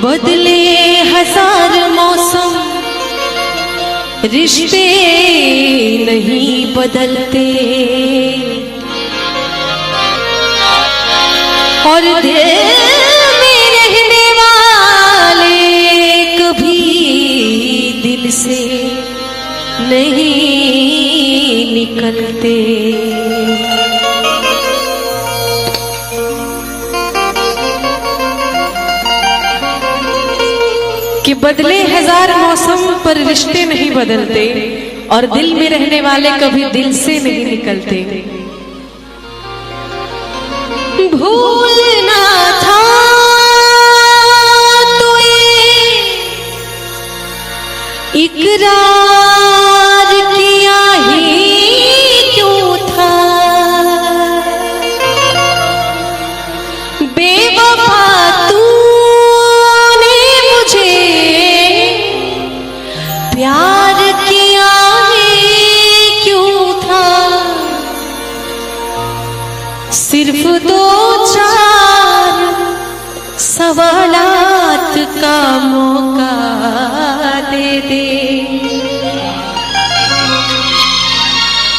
बदले हजार मौसम, रिश्ते नहीं बदलते, और दिल में रहने वाले कभी दिल से नहीं निकलते। कि बदले हजार मौसम पर रिश्ते नहीं बदलते, और दिल में रहने वाले कभी दिल से नहीं निकलते। भूलना था तो ये इकरार किया ही क्यों था, बेवफा तूने मुझे प्यार किया ही क्यों था। सिर्फ दो चार सवालात का मौका दे दे,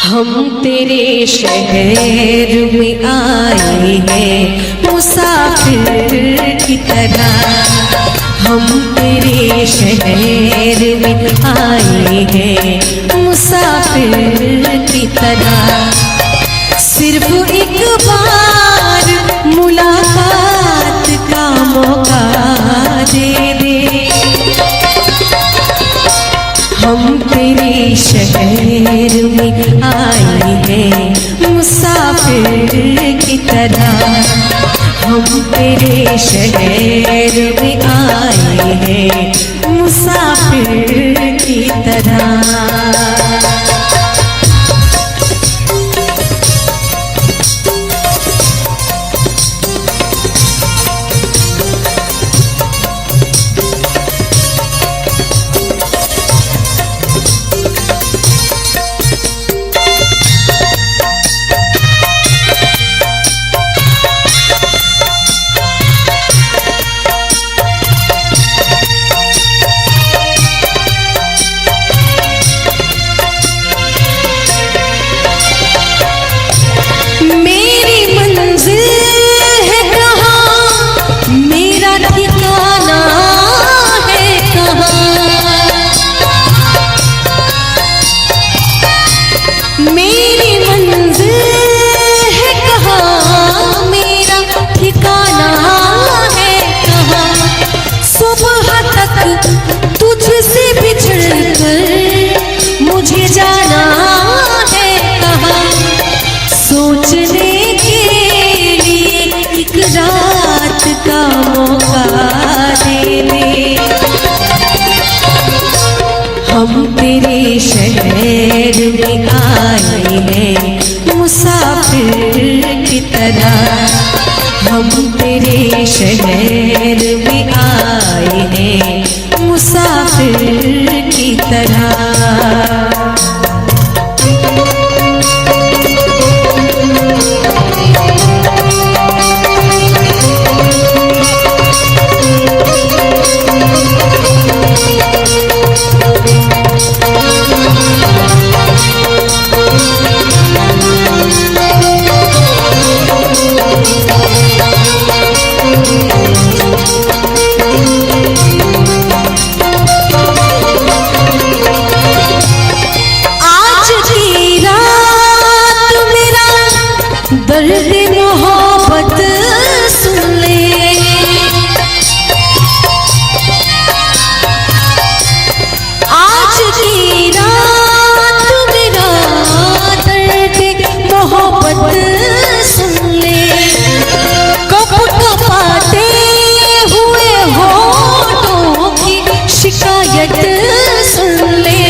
हम तेरे शहर में आए हैं मुसाफिर की तरह, हम तेरे शहर में आए हैं मुसाफिर की तरह। सिर्फ एक बार मुलाकात का मौका दे दे, हम तेरे शहर में आए हैं मुसाफिर की तरह, हम तेरे शहर में आए हैं मुसाफिर की तरह। तुझसे बिछड़ कर मुझे जाना है कहाँ, सोचने के लिए एक रात का मौका दे दे, हम तेरे शहर में आए हैं मुसाफिर की तरह, हम तेरे शहर में आए हैं मुसाफिर की तरह। दर्द मोहब्बत सुन ले, आज की रात मेरा दर्द मोहब्बत सुन ले, कब कपाते हुए होठों की शिकायत सुन ले,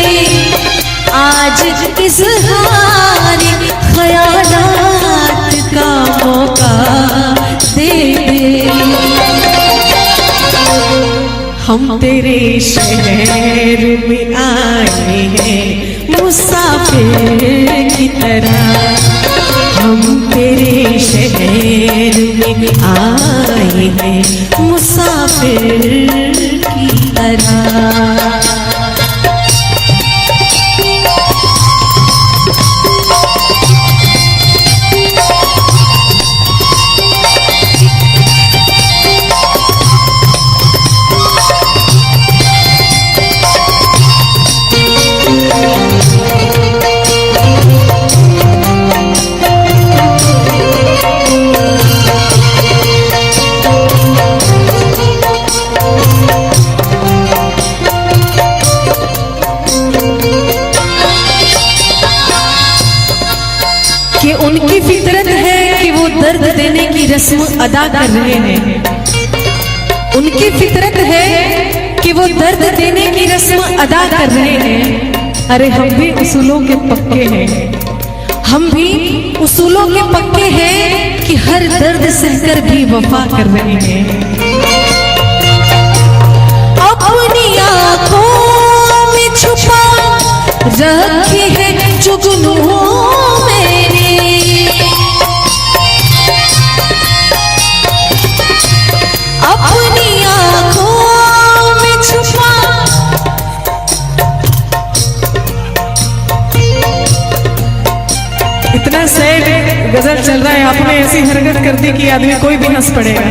आज इज़हार ख़यालात का मौका दे दे, हम तेरे शहर में आए हैं मुसाफिर की तरह, हम तेरे शहर में आए आए हैं मुसाफिर की तरह। कि उनकी फितरत है कि वो दर्द देने की रस्म अदा कर रहे हैं। उनकी फितरत है कि वो दर्द देने की रस्म अदा कर रहे हैं। अरे हम भी उसूलों के पक्के हैं, हम भी उसूलों के पक्के हैं कि हर दर्द सहकर भी वफा कर रहे हैं। अपनी आंखों में छुपा रखे हैं जुगनू इतना सैड गजल चल रहा है, आपने ऐसी हरकत कर दी कि आदमी कोई भी हंस पड़ेगा।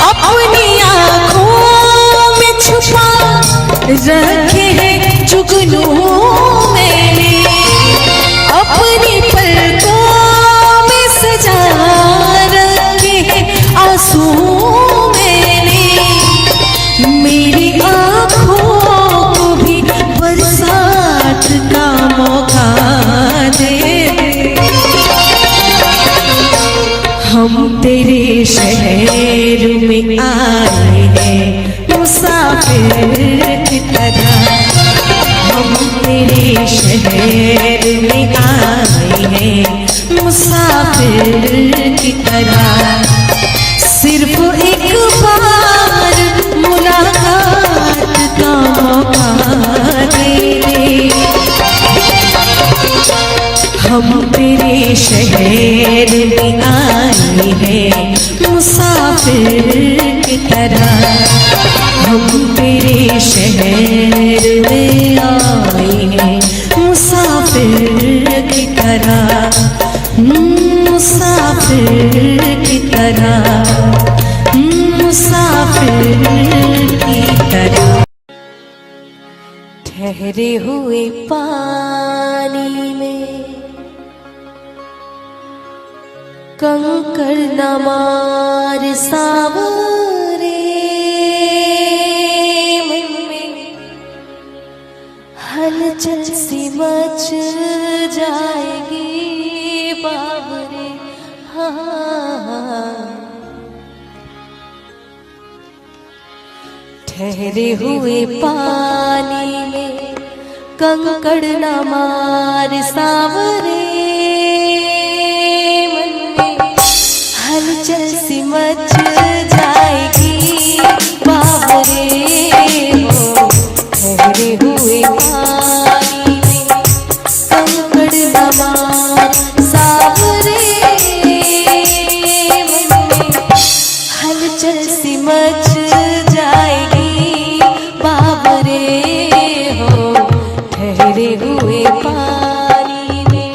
अपनी आंखों में छुपा रखे हैं जुगनू मैंने, अपनी पलकों में सजा रखे हैं आंसू मैंने। मेरी आंखों को भी बरसात का मौका दे, हम तेरे शहर में आए हैं मुसाफिर की तरह। हम तेरे शहर में आए हैं मुसाफिर की तरह। सिर्फ एक बार मुलाकात का मौका दे, हम तेरे शहर में आए हैं मुसाफिर की तरह। हम तेरे शहर में आए हैं मुसाफिर की तरह, मुसाफिर की तरह, मुसाफिर की तरह। ठहरे हुए पानी में कंकड़ न मार सावरे, मन में हलचल सी मच जाएगी बाबरे। हाँ, ठहरे हुए पानी में कंकड़ न मार सावरे, हलचल सी मच जाएगी बाबरे हो। ठहरे हुए पानी में कंकड़ न मार सावरे, हलचल सी मच जाएगी बाबरे हो। ठहरे हुए पानी में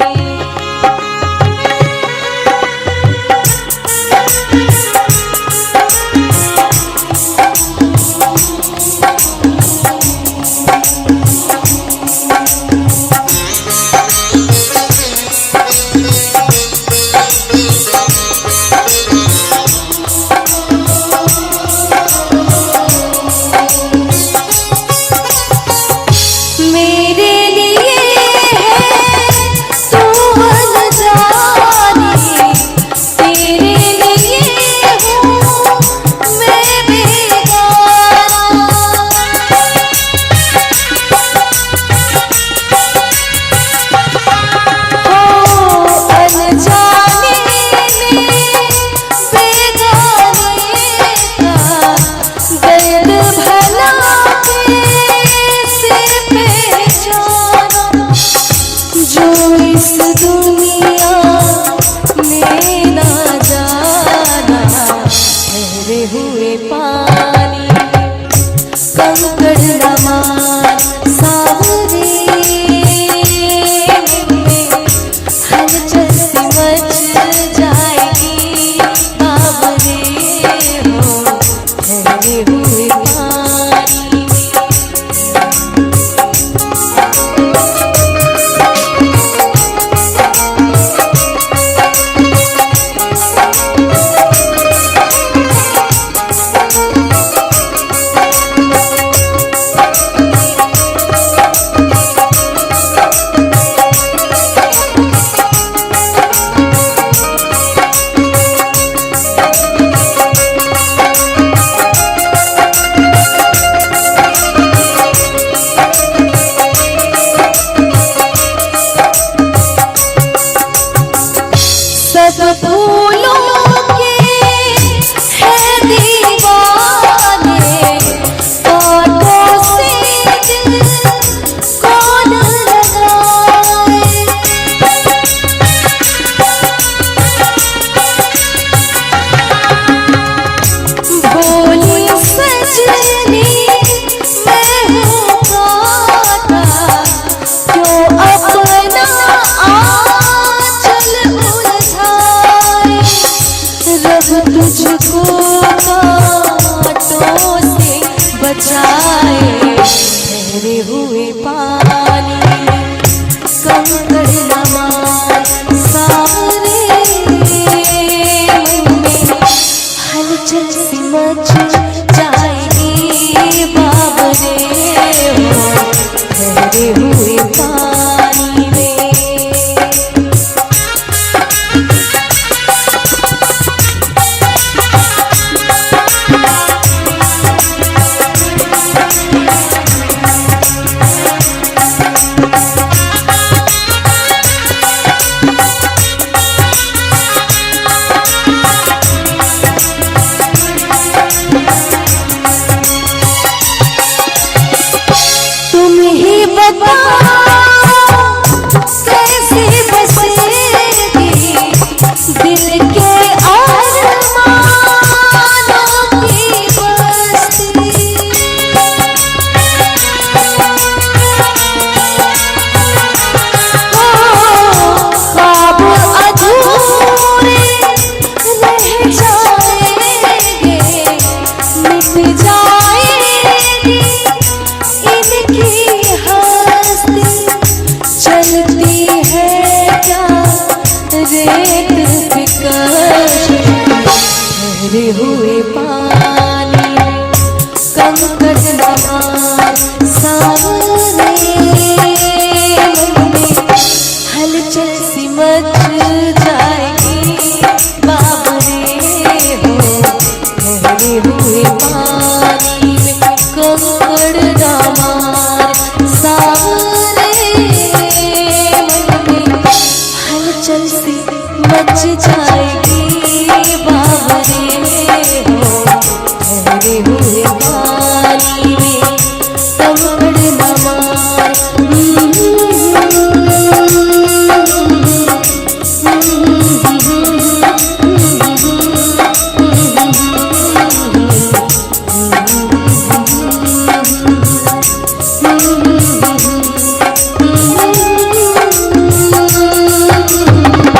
रब तुझको कांटों से बचाए, ठहरे हुए पानी कंकड़ न मार, सारे मन में हलचल सी मच जाएगी बाबरे हो, ठहरे हुए पानी में। ठहरे हुए पानी कंकड़ न मार, सारे मन में हलचल सी मच जाएगी बाबरे हो, ठहरे हुए पानी में कंकड़ न मार, सारे मन में हलचल सी मच जाएगी बाबरे हो, ठहरे हुए पानी में कंकड़ न मार।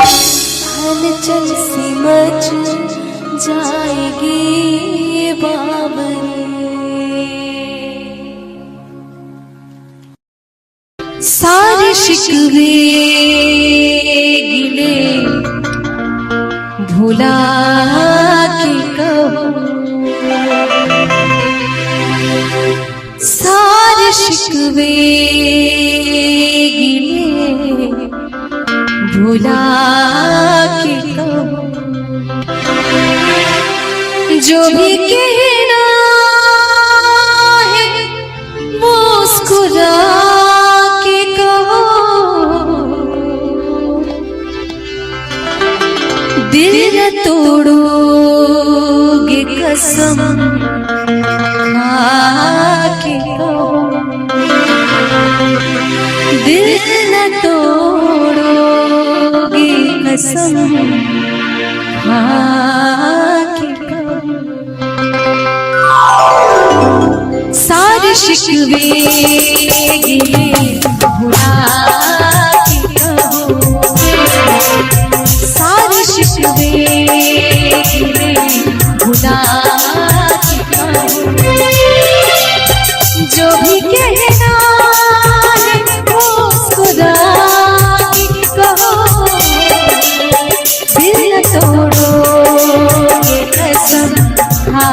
हलचल सी मच जाएगी बाबरे। सारे शिकवे गिले भुला के कहो, सारे शिकवे गिले भुला के कहो, जो भी कहना है मुस्कुरा के कहो, दिल न तोड़ोगे कसम खा के कहो, दिल न तोड़ोगे कसम खा के कहो। सारे शिकवे गिले भुला के कहो, सारे शिकवे गिले भुला के कहो, जो भी कहना है मुस्कुरा के कहो, दिल न तोड़ोगे कसम खा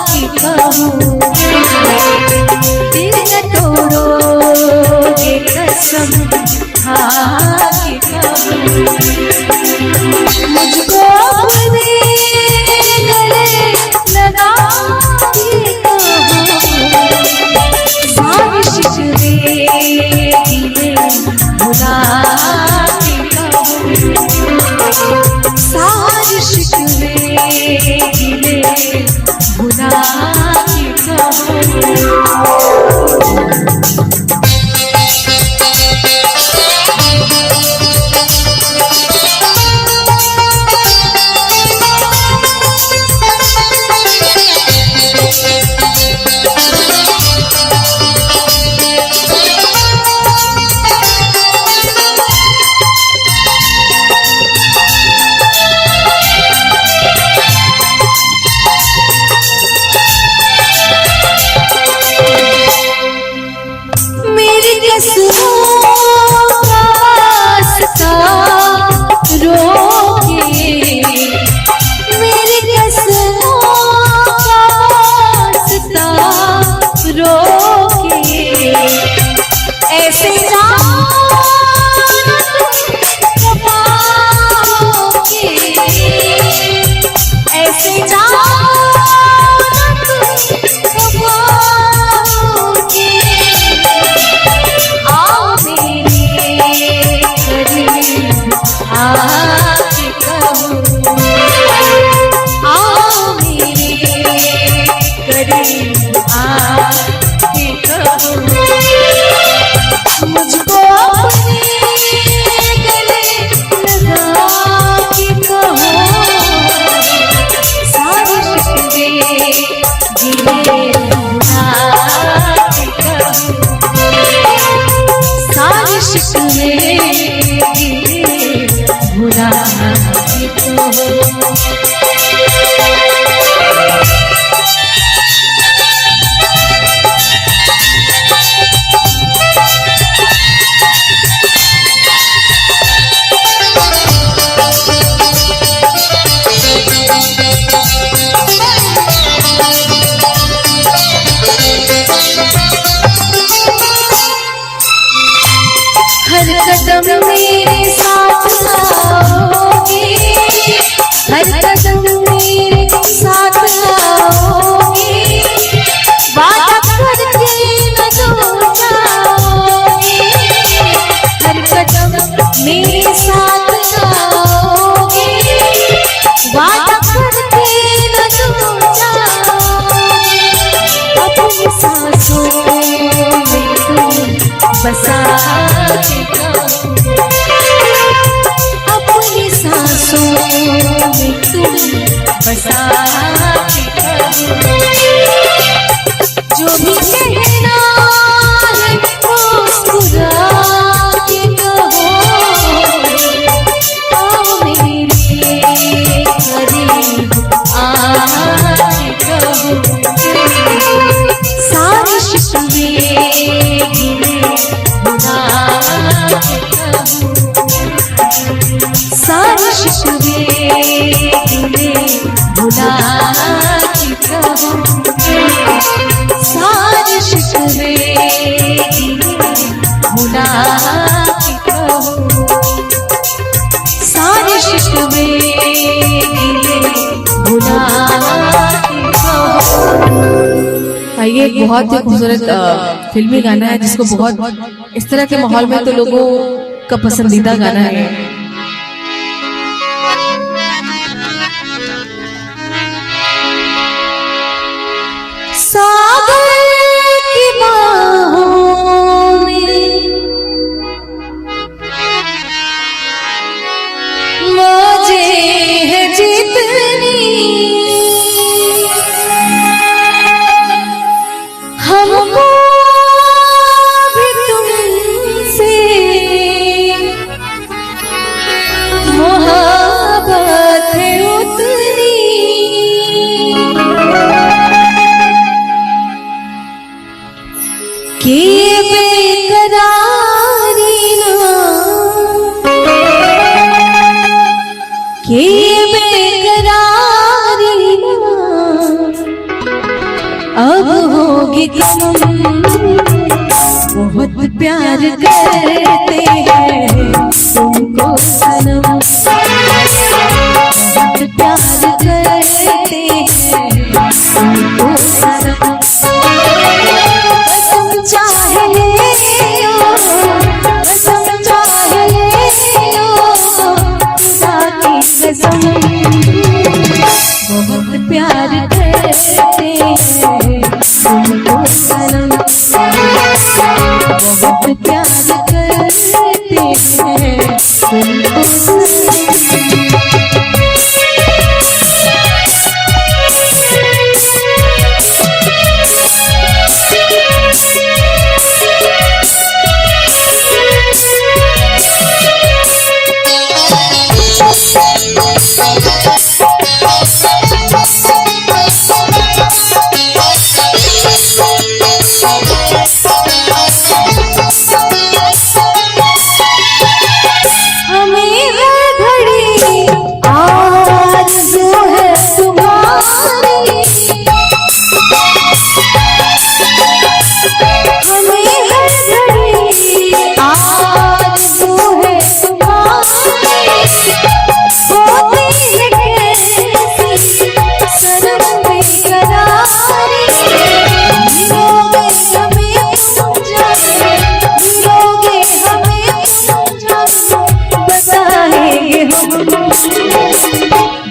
के कहो, दिल न तोड़ोगे कसम खा के कहो, मुझको अपने गले लगा के कहो, सारे शिकवे गिले भुला के कहो, सारे शिकवे गिले भुला के कहो। कदम मेरे साथ आओगे, वादा करके न दूर जाओगे। हर कदम मेरे साथ आओगे, वादा करके न दूर जाओगे। अपनी सांसों में तुम बसा के अपनी सांसों में तुम बसा जो भी कहना है मुस्कुरा के कहो, आओ मेरे करीब आके कहो। सारे शिकवे गिले भुला के कहो, सारे शिकवे गिले भुला के कहो, सारे शिकवे गिले भुला के कहो, सारे शिकवे गिले भुला के कहो। ये एक बहुत ही खूबसूरत फिल्मी गाना है जिसको बहुत इस तरह के माहौल में तो लोगों का पसंदीदा गाना है। सागर की बाहों में मौजें हैं जितनी, हमको भी तुमसे मोहब्बत है उतनी। कि बेकरारी ना, कि बेकरारी ना अब होगी तुम। बहुत प्यार करते हैं तुमको सनम, बहुत प्यार करते हैं तुमको सनम। कसम चाहे लो, कसम चाहे लो, खुदा की कसम। बहुत प्यार करते हैं तुमको सनम, बहुत प्यार करते हैं तुमको सनम।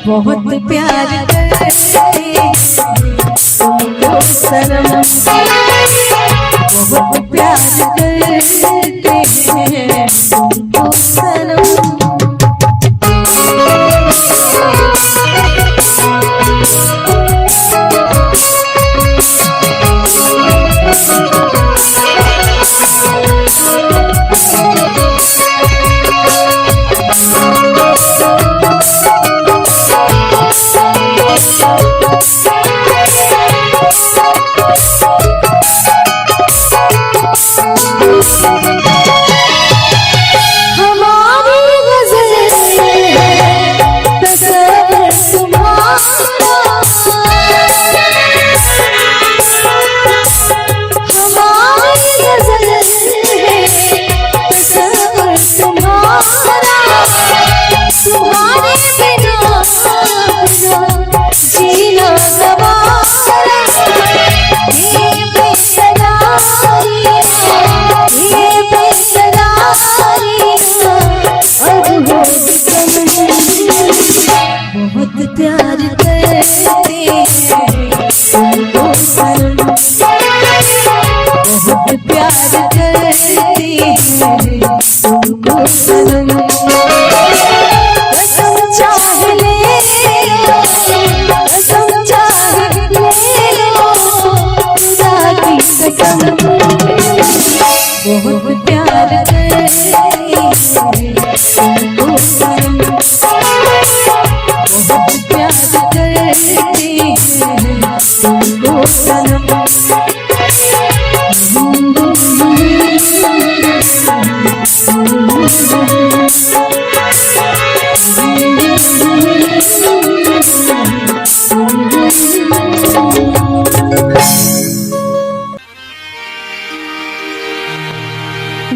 बहुत प्यार करते हैं तुमको सनम, बहुत प्यार करते हैं तुमको सनम। Thank you. करते हैं तुमको सनम, बहुत प्यार करते हैं तुमको सनम। कसम चाहे ले लो, कसम चाहे ले लो, खुदा की कसम, बहुत प्यार करते हैं तुमको सनम, बहुत प्यार करते हैं तुमको सनम।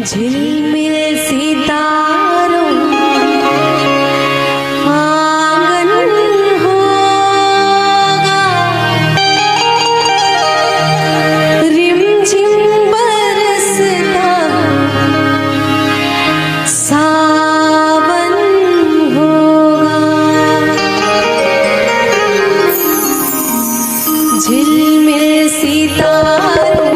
झिलमिल सितारों आंगन होगा, रिमझिम बरसता सावन होगा। झिलमिल सितारों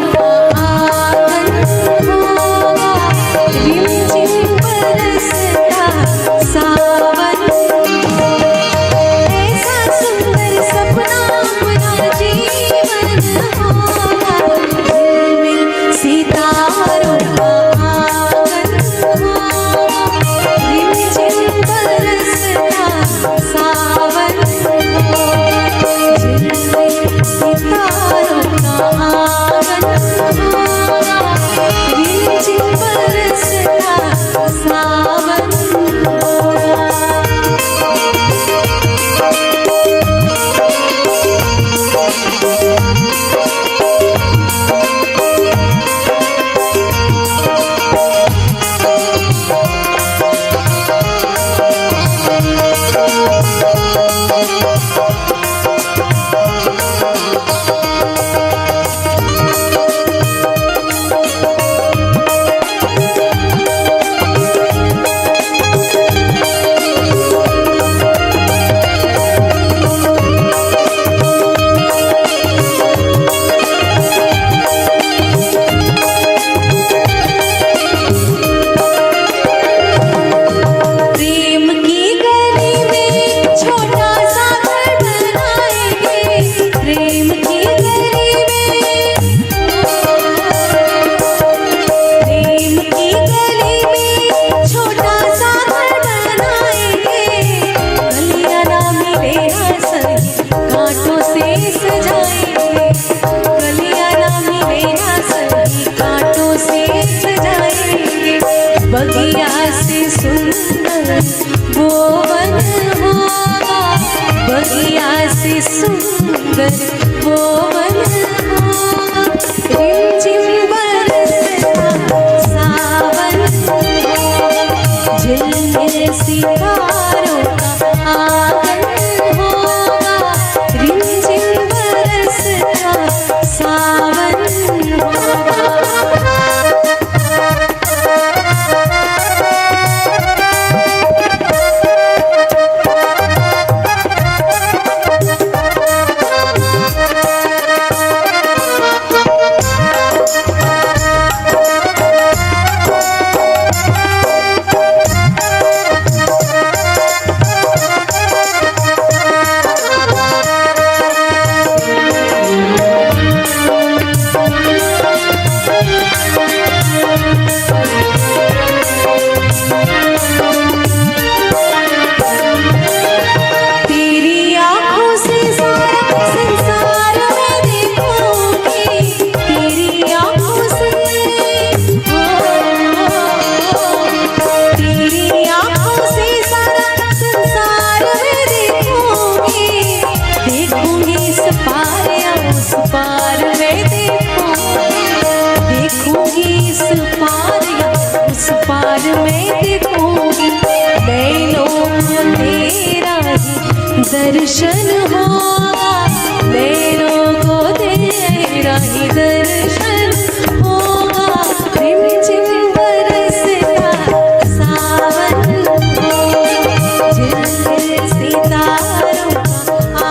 बगिया से सुंदर वो वन होगा, बगिया से सुंदर वो वन होगा, रिमझिम बरसता सावन होगा, झिलमिल सितारों का आंगन होगा, रिमझिम बरसता सावन होगा। दर्शन होगा नैनों को तेरा ही दर्शन होगा, रिमझिम बरसता सावन होगा, झिलमिल सितारों का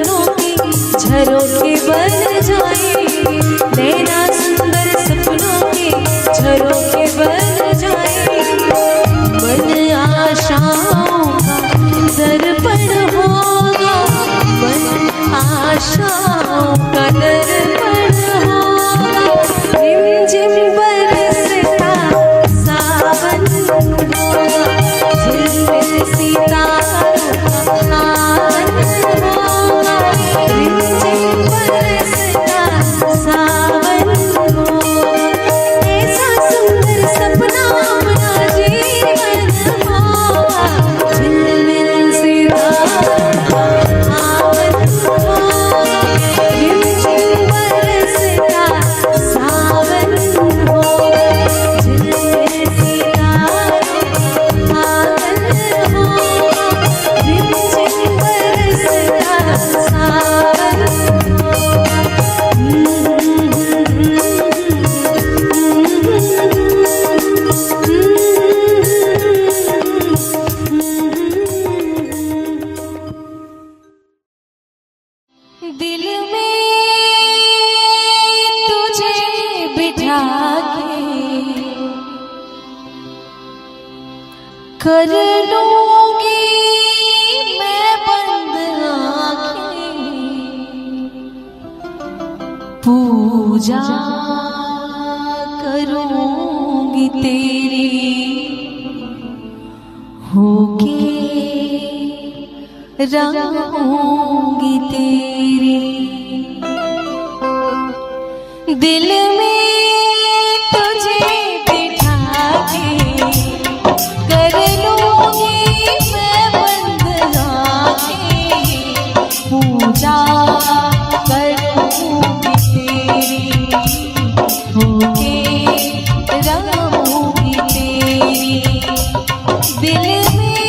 सपनों के झरोखे बन जाए, नैना सुंदर सपनों के झरोखे बन जाए। मन आशाओं का दर्पण होगा, मन आशाओं का दर्पण होगा। रिमझिम बरसता सावन होगा, झिलमिल सितारों का आंगन होगा। रिमझिम बरसता सावन होगा, ऐसा सुंदर सपना अपना जीवन होगा। झिलमिल सितारों का आंगन होगा, रिमझिम बरसता सावन होगा। झिलमिल सितारों का आंगन होगा, रिमझिम बरसता सावन होगा। दिल में तुझे बिठा के कर लूंगी मैं बंद आंखें, पूजा करूंगी तेरी होके रहूंगी तेरी। दिल में तुझे बिठा के कर लूंगी मैं बंद आंखें, पूजा करूंगी तेरी होके रहूंगी तेरी। दिल में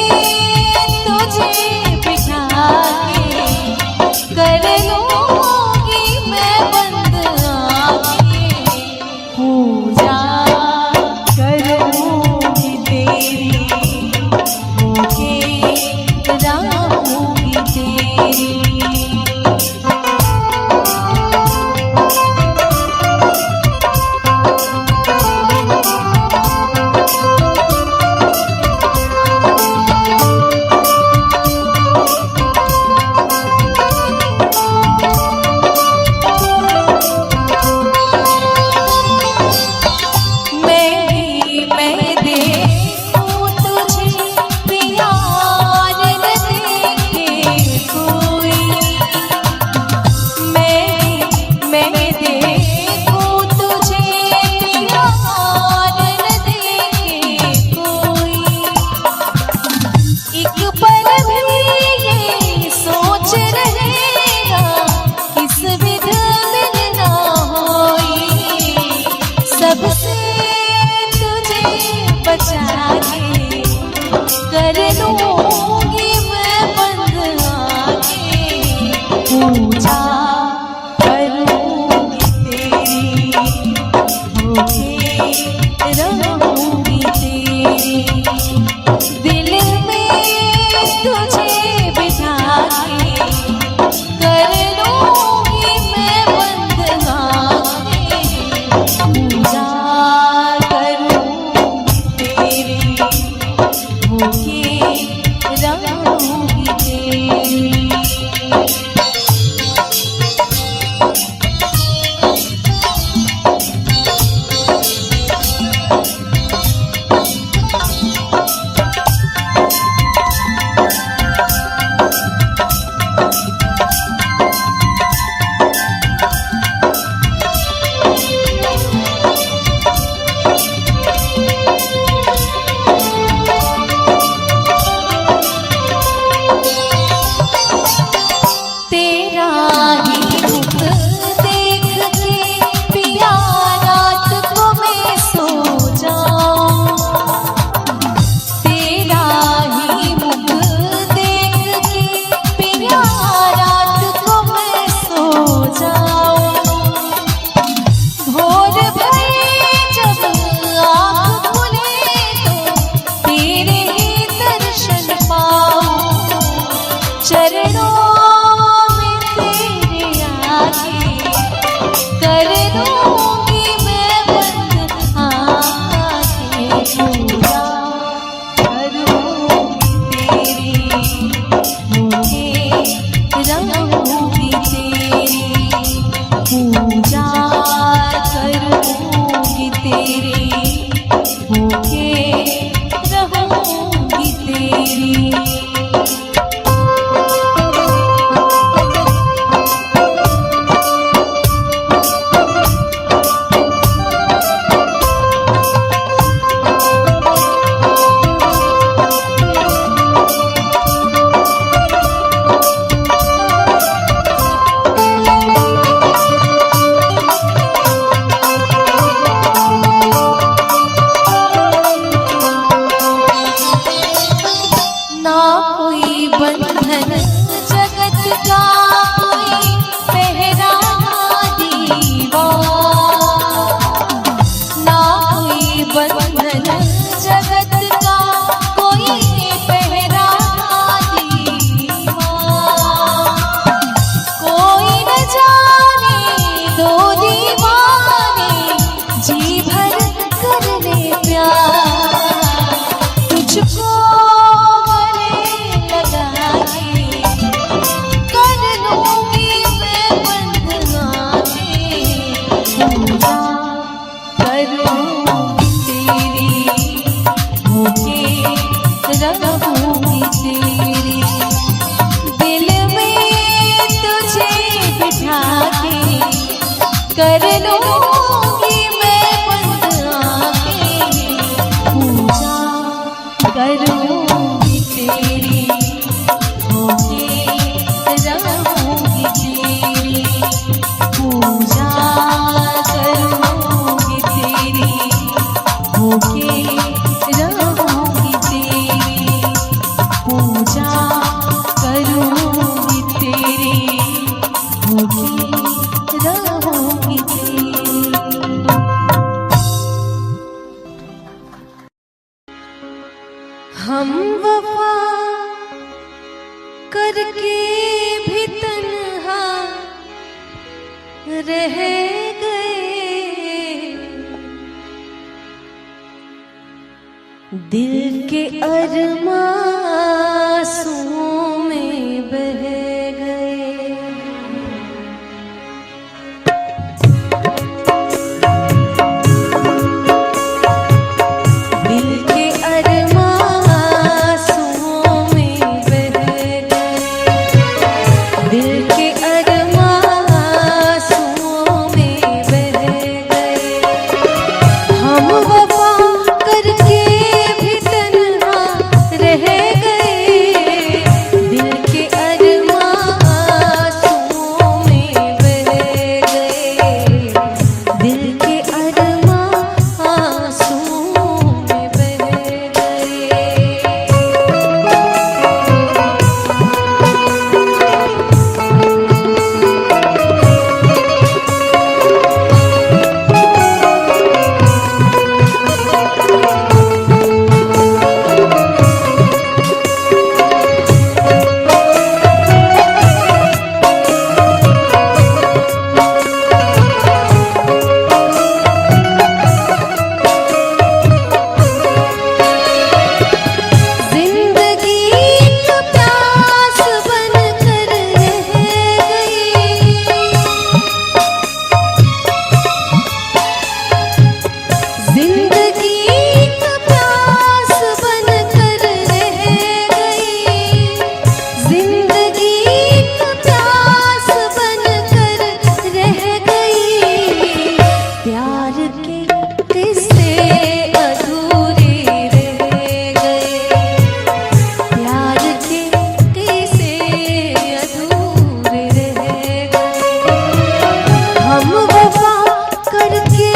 तुझे बिठा के कर लूंगी मैं बंद आंखें, पूजा करूंगी तेरी होके रहूंगी तेरी। मैं देखूं तुझे प्यार न देखे कोई, मैं देखूं तुझे प्यार न देखे कोई। एक पल भी ये सोच रहेगा किस विध मिलना होई, सबसे बचा के कर लूंगी मैं बंद आंखें, पूजा करूंगी तेरी होके रहूंगी तेरी। दिल में तुझे बिठा के कर लूंगी मैं बंद आंखें, पूजा होके रहूंगी तेरी। और कर ले प्यार, तुझको गले लगा के कर लूंगी मैं बंद आंखें, पूजा करूंगी तेरी होके रहूंगी तेरी, दिल में तुझे बिठा के कर लूंगी मैं बंद आंखें, पूजा करूंगी तेरी होके रहूंगी तेरी, पूजा करूंगी तेरी होके रहूंगी तेरी, पूजा करूंगी तेरी होके रहूंगी तेरी। हम वफा करके भी तन्हा रह गए, दिल के अरमां आंसुओं में बह गए। दिल के अरमां आंसुओं में बह गए, दिल के अरमां आंसुओं में बह गए। हम वफा करके भी तन्हा रह गए, दिल के अरमां आंसुओं में बह गए, दिल के अरमां आंसुओं में बह गए। जिंदगी का प्यास बनकर रह गई, जिंदगी का प्यास बनकर रह गई, जिंदगी का प्यास बनकर रह गई। प्यार के किस्से अधूरे रह गए, प्यार के किस्से अधूरे रह गए। हम वफा करके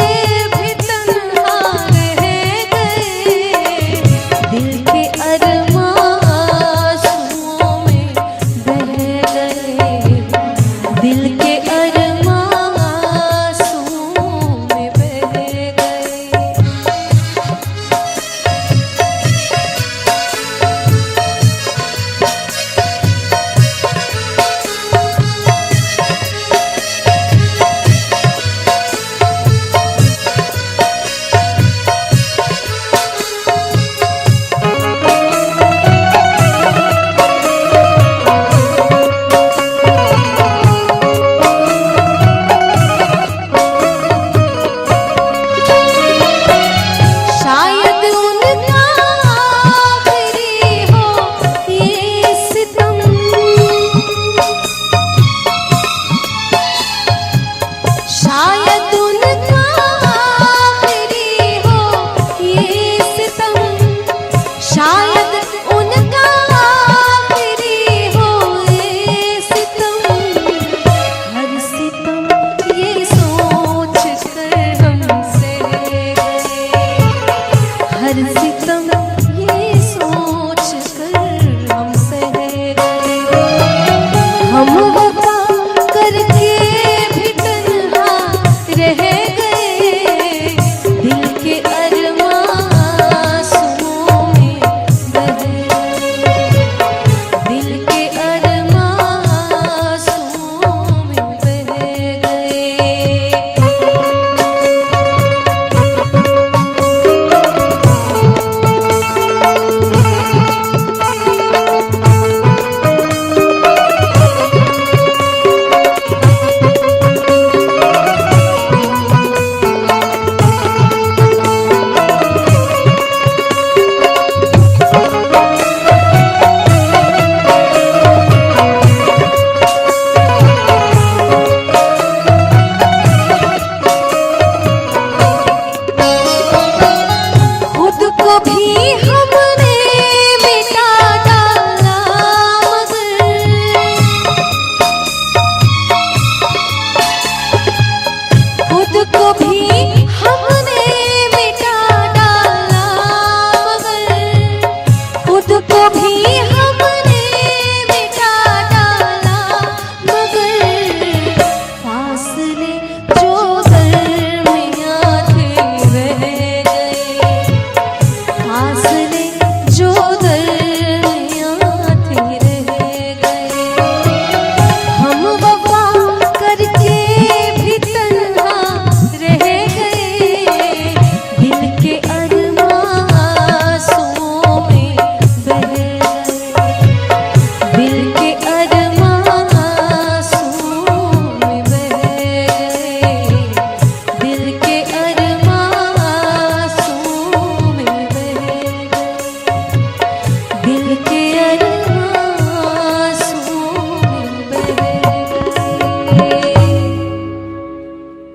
भी तन्हा रह गए, दिल के अरमां आंसुओं में बह गए, दिल के अरमां आंसुओं में बह गए। शायद उनका आखिरी हो ये सितम, शायद उनका आखिरी हो ये सितम, शायद उनका आखिरी हो ये सितम। हर सितम ये सोच कर हम सह गए, हर